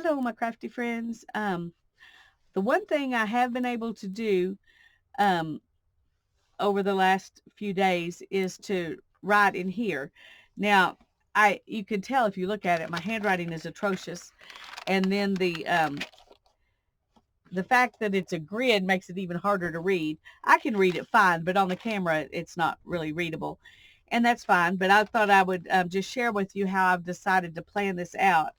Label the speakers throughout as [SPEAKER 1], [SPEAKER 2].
[SPEAKER 1] Hello, my crafty friends. The one thing I have been able to do um, over the last few days is to write in here. Now, you can tell if you look at it, my handwriting is atrocious, and then the fact that it's a grid makes it even harder to read. I can read it fine, but on the camera, it's not really readable, and that's fine. But I thought I would just share with you how I've decided to plan this out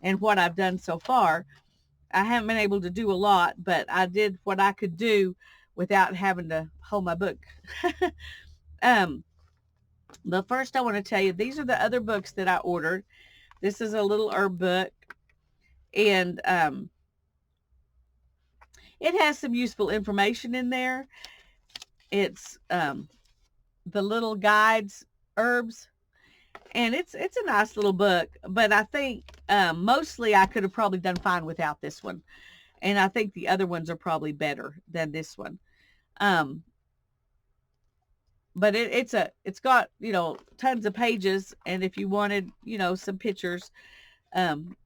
[SPEAKER 1] and what I've done so far. I haven't been able to do a lot, but I did what I could do without having to hold my book. um, but first, I want to tell you these are the other books that I ordered. This is a little herb book, and it has some useful information in there. It's the little guides, herbs, and it's a nice little book. But I think mostly I could have probably done fine without this one, and I think the other ones are probably better than this one. Um, but it's got tons of pages, and if you wanted some pictures um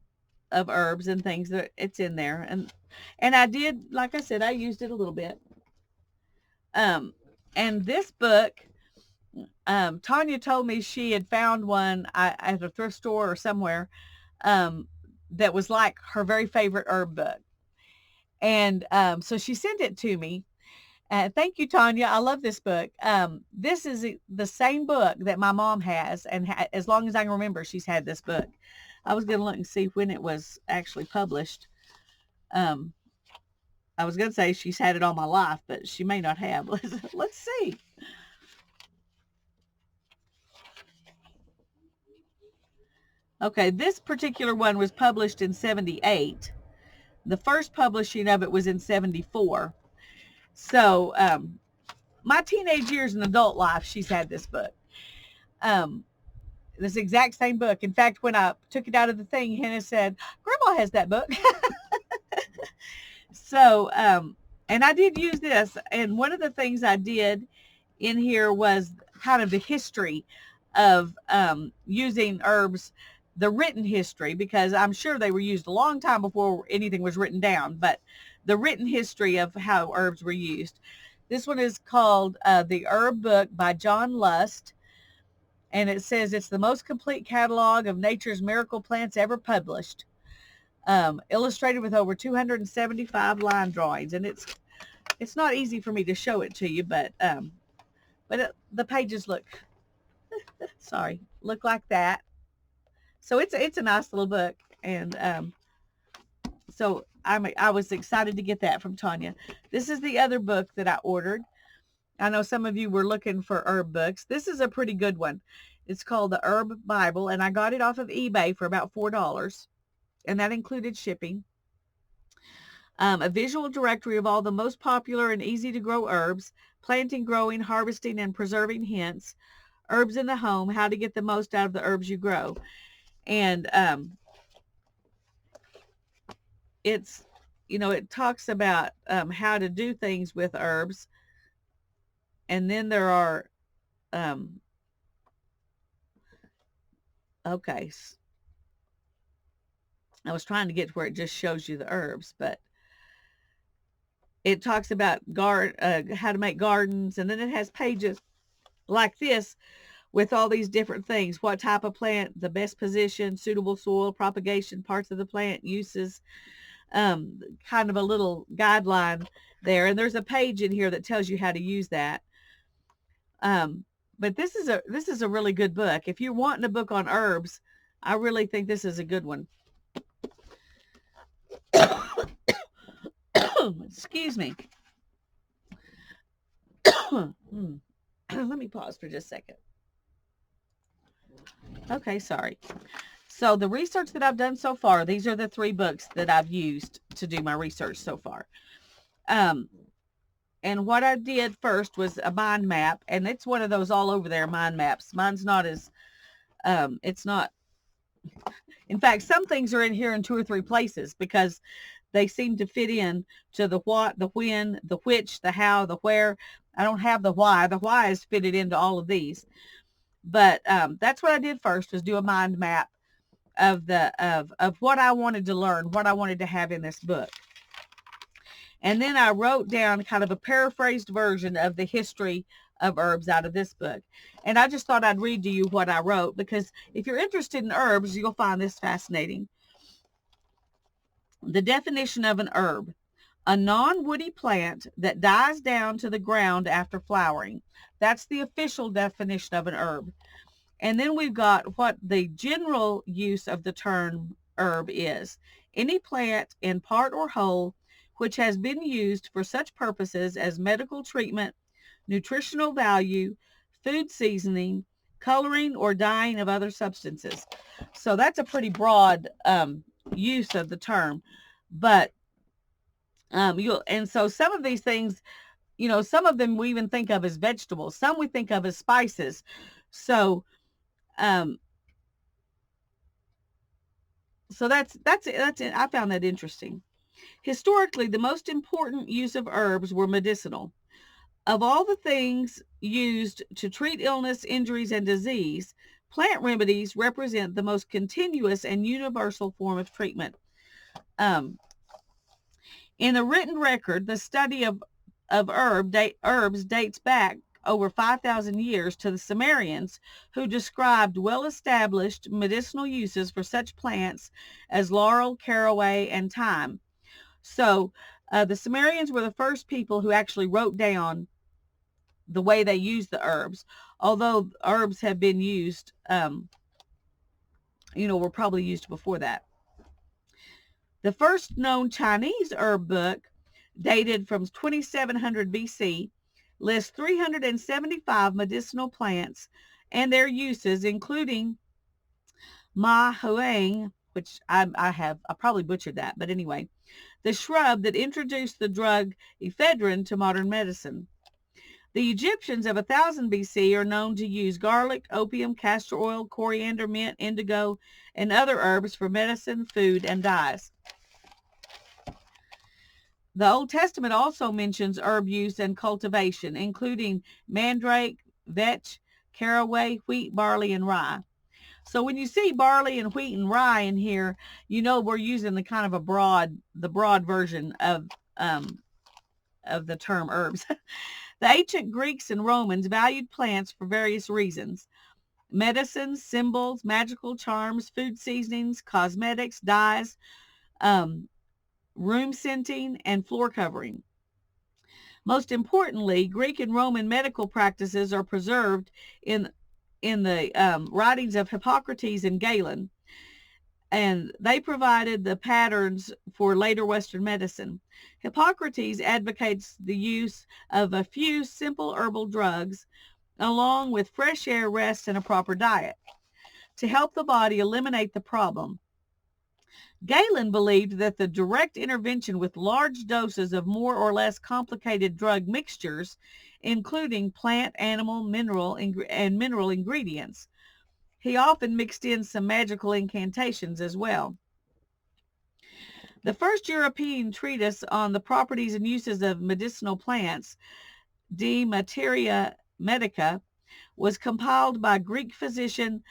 [SPEAKER 1] of herbs and things, that it's in there. And I did, like I said, I used it a little bit. um and this book, Tanya told me she had found one at a thrift store or somewhere, um that was like her very favorite herb book, and so she sent it to me. Thank you, Tanya. I love this book. This is the same book that my mom has, and as long as I can remember, she's had this book. I was going to look and see when it was actually published. Um, I was going to say she's had it all my life, but she may not have. Let's see. Okay, this particular one was published in 78. The first publishing of it was in 74. So, my teenage years and adult life, she's had this book. Um, this exact same book. In fact, when I took it out of the thing, Hannah said, "Grandma has that book." So, and I did use this. And one of the things I did in here was kind of the history of using herbs, the written history, because I'm sure they were used a long time before anything was written down, but the written history of how herbs were used. This one is called The Herb Book by John Lust. And it says it's the most complete catalog of nature's miracle plants ever published, illustrated with over 275 line drawings. And it's not easy for me to show it to you, but the pages look like that. So it's a nice little book, and so I was excited to get that from Tanya. This is the other book that I ordered. I know some of you were looking for herb books. This is a pretty good one. It's called the Herb Bible, and I got it off of eBay for about $4, and that included shipping. A visual directory of all the most popular and easy to grow herbs, planting, growing, harvesting, and preserving hints, herbs in the home, how to get the most out of the herbs you grow. And it's, it talks about how to do things with herbs. And then there are, okay, I was trying to get to where it just shows you the herbs, but it talks about how to make gardens, and then it has pages like this with all these different things: what type of plant, the best position, suitable soil, propagation, parts of the plant, uses, kind of a little guideline there. And there's a page in here that tells you how to use that. But this is a really good book. If you're wanting a book on herbs, I really think this is a good one. Excuse me. Let me pause for just a second. Okay, sorry. So the research that I've done so far, these are the 3 books that I've used to do my research so far. And what I did first was a mind map, and it's one of those all over there mind maps. Mine's not as, it's not, in fact, some things are in here in 2 or 3 places because they seem to fit in to the what, the when, the which, the how, the where. I don't have the why. The why is fitted into all of these. But that's what I did first, was do a mind map of what I wanted to learn, what I wanted to have in this book. And then I wrote down kind of a paraphrased version of the history of herbs out of this book. And I just thought I'd read to you what I wrote, because if you're interested in herbs, you'll find this fascinating. The definition of an herb: a non-woody plant that dies down to the ground after flowering. That's the official definition of an herb. And then we've got what the general use of the term herb is: any plant in part or whole which has been used for such purposes as medical treatment, nutritional value, food seasoning, coloring, or dyeing of other substances. So that's a pretty broad use of the term. But so some of these things, some of them we even think of as vegetables, some we think of as spices. So that's it. I found that interesting. Historically, the most important use of herbs were medicinal. Of all the things used to treat illness, injuries, and disease, plant remedies represent the most continuous and universal form of treatment. In the written record, the study of herbs dates back over 5,000 years to the Sumerians, who described well-established medicinal uses for such plants as laurel, caraway, and thyme. So the Sumerians were the first people who actually wrote down the way they used the herbs, although herbs have been used, were probably used before that. The first known Chinese herb book, dated from 2700 BC, lists 375 medicinal plants and their uses, including Ma Huang, which I probably butchered that, but anyway, the shrub that introduced the drug ephedrine to modern medicine. The Egyptians of 1000 BC are known to use garlic, opium, castor oil, coriander, mint, indigo, and other herbs for medicine, food, and dyes. The Old Testament also mentions herb use and cultivation, including mandrake, vetch, caraway, wheat, barley, and rye. So when you see barley and wheat and rye in here, we're using the kind of the broad version of the term herbs. The ancient Greeks and Romans valued plants for various reasons: medicines, symbols, magical charms, food seasonings, cosmetics, dyes, room scenting, and floor covering. Most importantly, Greek and Roman medical practices are preserved in the writings of Hippocrates and Galen, and they provided the patterns for later Western medicine. Hippocrates advocates the use of a few simple herbal drugs, along with fresh air, rest, and a proper diet, to help the body eliminate the problem. Galen believed that the direct intervention with large doses of more or less complicated drug mixtures, including plant, animal, mineral ingredients. He often mixed in some magical incantations as well. The first European treatise on the properties and uses of medicinal plants, De Materia Medica, was compiled by Greek physician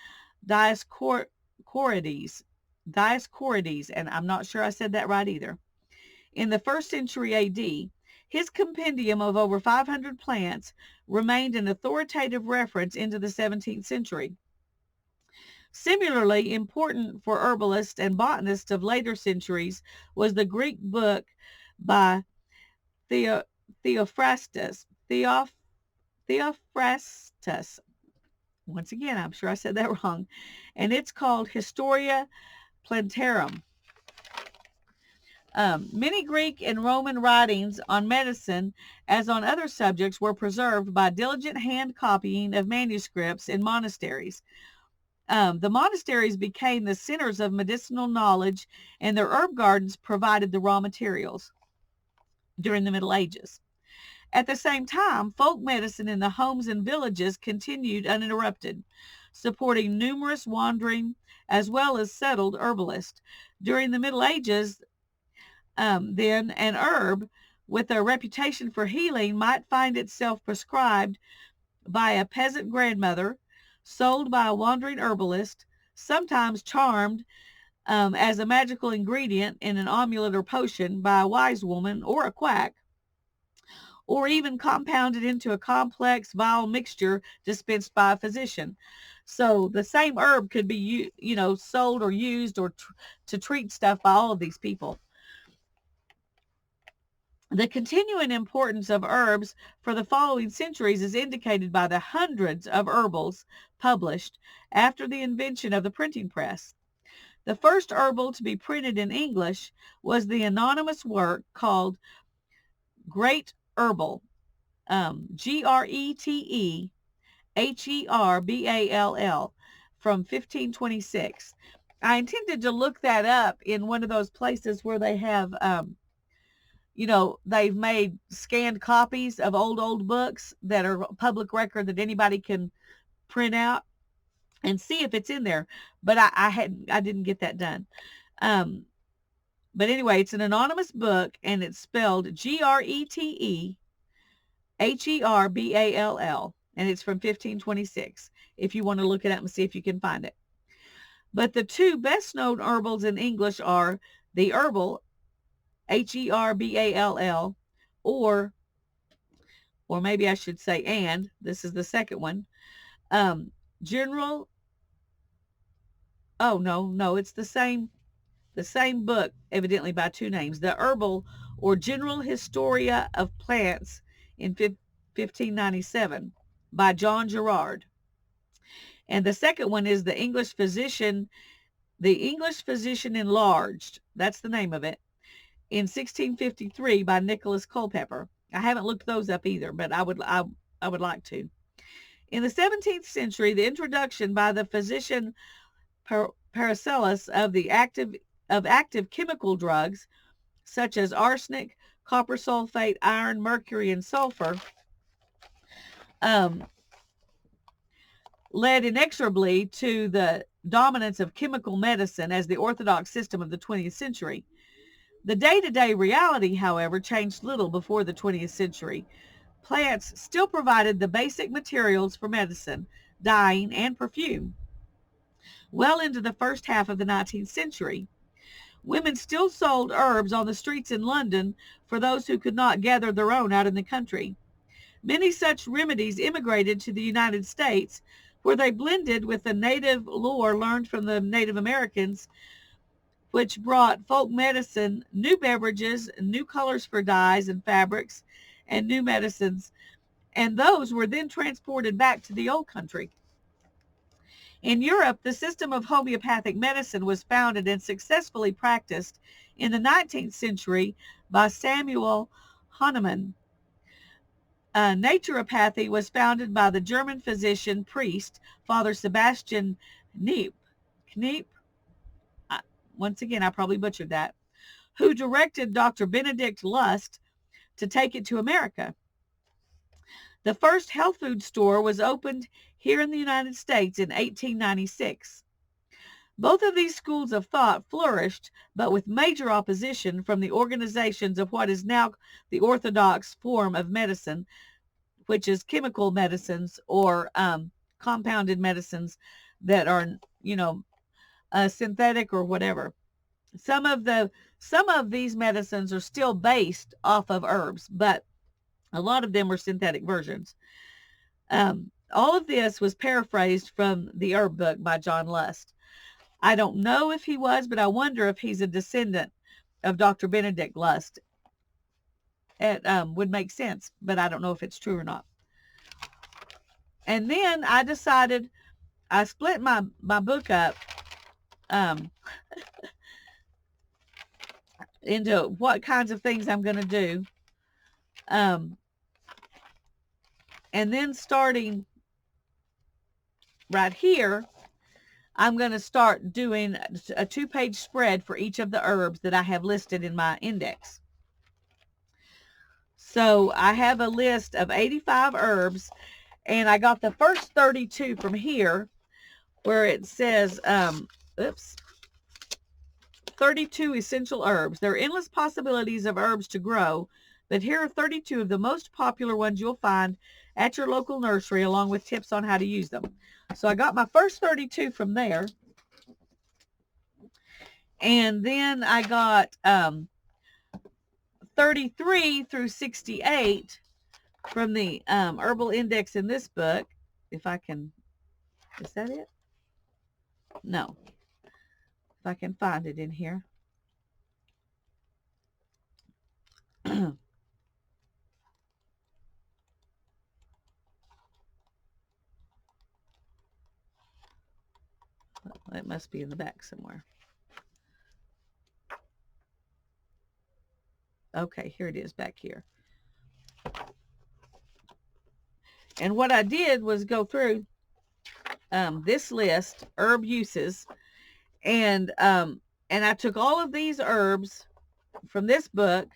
[SPEAKER 1] Dioscorides, and I'm not sure I said that right either, in the 1st century AD. His compendium of over 500 plants remained an authoritative reference into the 17th century. Similarly important for herbalists and botanists of later centuries was the Greek book by Theophrastus. Once again, I'm sure I said that wrong. And it's called Historia Plantarum. Many Greek and Roman writings on medicine, as on other subjects, were preserved by diligent hand copying of manuscripts in monasteries. The monasteries became the centers of medicinal knowledge, and their herb gardens provided the raw materials during the Middle Ages. At the same time, folk medicine in the homes and villages continued uninterrupted, supporting numerous wandering as well as settled herbalists. During the Middle Ages, then, an herb with a reputation for healing might find itself prescribed by a peasant grandmother, sold by a wandering herbalist, sometimes charmed as a magical ingredient in an amulet or potion by a wise woman or a quack, or even compounded into a complex, vile mixture dispensed by a physician. So the same herb could be, sold or used or to treat stuff by all of these people. The continuing importance of herbs for the following centuries is indicated by the hundreds of herbals published after the invention of the printing press. The first herbal to be printed in English was the anonymous work called Great Herbal, Greteherball, from 1526. I intended to look that up in one of those places where they have, they've made scanned copies of old books that are public record that anybody can print out and see if it's in there. But I didn't get that done. But anyway, it's an anonymous book, and it's spelled Greteherball, and it's from 1526, if you want to look it up and see if you can find it. But the two best known herbals in English are the herbal, Herball, or maybe I should say, and this is the second one, general. Oh, no, it's the same book, evidently by two names. The Herbal, or General Historia of Plants, in 1597 by John Gerard. And the second one is the English Physician Enlarged. That's the name of it. In 1653 by Nicholas Culpeper. I haven't looked those up either, but I would like to. In the 17th century, the introduction by the physician Paracelsus of active chemical drugs such as arsenic, copper sulfate, iron, mercury, and sulfur led inexorably to the dominance of chemical medicine as the orthodox system of the 20th century. The day-to-day reality, however, changed little before the 20th century. Plants still provided the basic materials for medicine, dyeing, and perfume. Well into the first half of the 19th century, women still sold herbs on the streets in London for those who could not gather their own out in the country. Many such remedies immigrated to the United States, where they blended with the native lore learned from the Native Americans, which brought folk medicine new beverages, new colors for dyes and fabrics, and new medicines, and those were then transported back to the old country. In Europe, the system of homeopathic medicine was founded and successfully practiced in the 19th century by Samuel Hahnemann. Naturopathy was founded by the German physician priest, Father Sebastian Kneip. Once again, I probably butchered that, who directed Dr. Benedict Lust to take it to America. The first health food store was opened here in the United States in 1896. Both of these schools of thought flourished, but with major opposition from the organizations of what is now the orthodox form of medicine, which is chemical medicines or compounded medicines that are, synthetic or whatever. Some of these medicines are still based off of herbs, but a lot of them are synthetic versions. All of this was paraphrased from the Herb Book by John Lust. I don't know if he was, but I wonder if he's a descendant of Dr. Benedict Lust. It would make sense, but I don't know if it's true or not. And then I decided, I split my book up into what kinds of things I'm going to do. And then starting right here, I'm going to start doing a 2-page spread for each of the herbs that I have listed in my index. So I have a list of 85 herbs, and I got the first 32 from here, where it says, 32 essential herbs. There are endless possibilities of herbs to grow, but here are 32 of the most popular ones you'll find at your local nursery, along with tips on how to use them. So I got my first 32 from there. And then I got 33 through 68 from the herbal index in this book. If I can, is that it? No. If I can find it in here. It must be in the back somewhere. Okay, here it is back here. And what I did was go through this list, herb uses, and I took all of these herbs from this book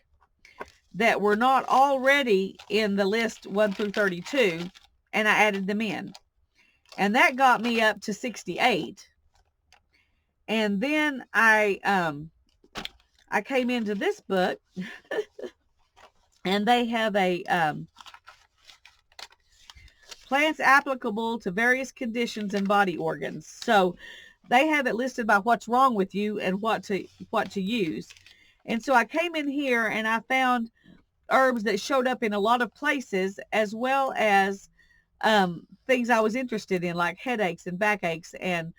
[SPEAKER 1] that were not already in the list 1 through 32, and I added them in. And that got me up to 68. And then I came into this book, and they have a plants applicable to various conditions and body organs. So they have it listed by what's wrong with you and what to use. And so I came in here and I found herbs that showed up in a lot of places, as well as things I was interested in, like headaches and backaches and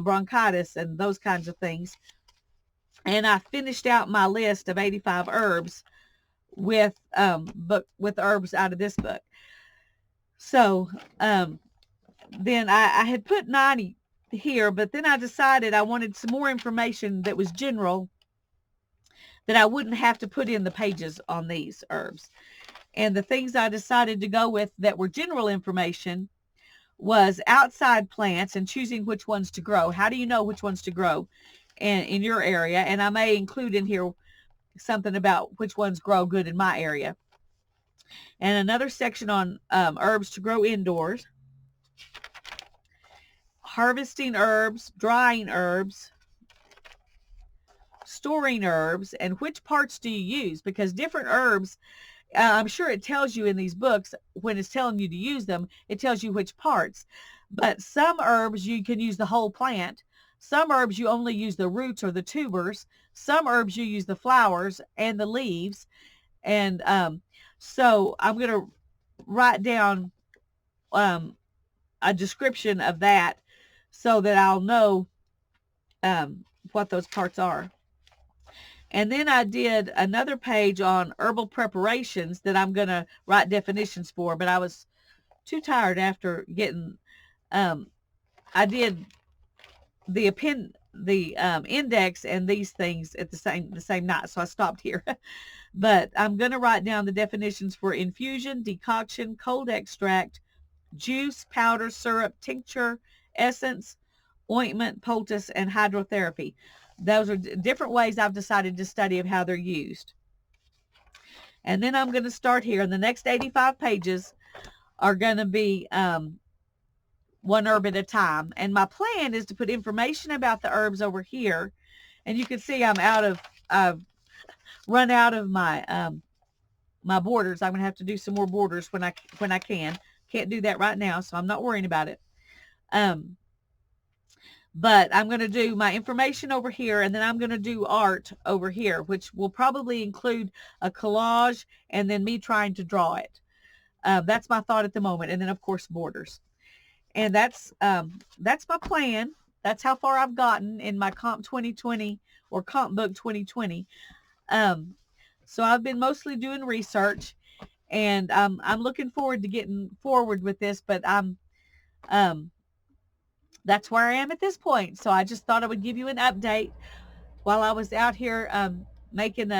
[SPEAKER 1] bronchitis and those kinds of things. And I finished out my list of 85 herbs with herbs out of this book. So then I had put 90 here, but then I decided I wanted some more information that was general, that I wouldn't have to put in the pages on these herbs. And the things I decided to go with that were general information was outside plants and choosing which ones to grow. How do you know which ones to grow in your area? And I may include in here something about which ones grow good in my area. And another section on herbs to grow indoors, harvesting herbs, drying herbs, storing herbs, and which parts do you use? Because different herbs, I'm sure it tells you in these books, when it's telling you to use them, it tells you which parts. But some herbs you can use the whole plant. Some herbs you only use the roots or the tubers. Some herbs you use the flowers and the leaves. And so I'm going to write down a description of that so that I'll know what those parts are. And then I did another page on herbal preparations that I'm going to write definitions for, but I was too tired after getting, I did the index and these things at the same night, so I stopped here. But I'm going to write down the definitions for infusion, decoction, cold extract, juice, powder, syrup, tincture, essence, ointment, poultice, and hydrotherapy. Those are different ways I've decided to study of how they're used. And then I'm going to start here. And the next 85 pages are going to be one herb at a time. And my plan is to put information about the herbs over here. And you can see I've run out of my my borders. I'm going to have to do some more borders when I can. Can't do that right now, so I'm not worrying about it. But I'm going to do my information over here, and then I'm going to do art over here, which will probably include a collage and then me trying to draw it. That's my thought at the moment. And then, of course, borders. And that's my plan. That's how far I've gotten in my Comp 2020 or Comp Book 2020. So I've been mostly doing research, and I'm looking forward to getting forward with this, but that's where I am at this point. So I just thought I would give you an update while I was out here making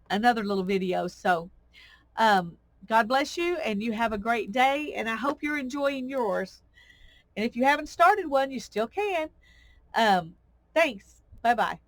[SPEAKER 1] another little video. So God bless you, and you have a great day, and I hope you're enjoying yours. And if you haven't started one, you still can. Thanks. Bye-bye.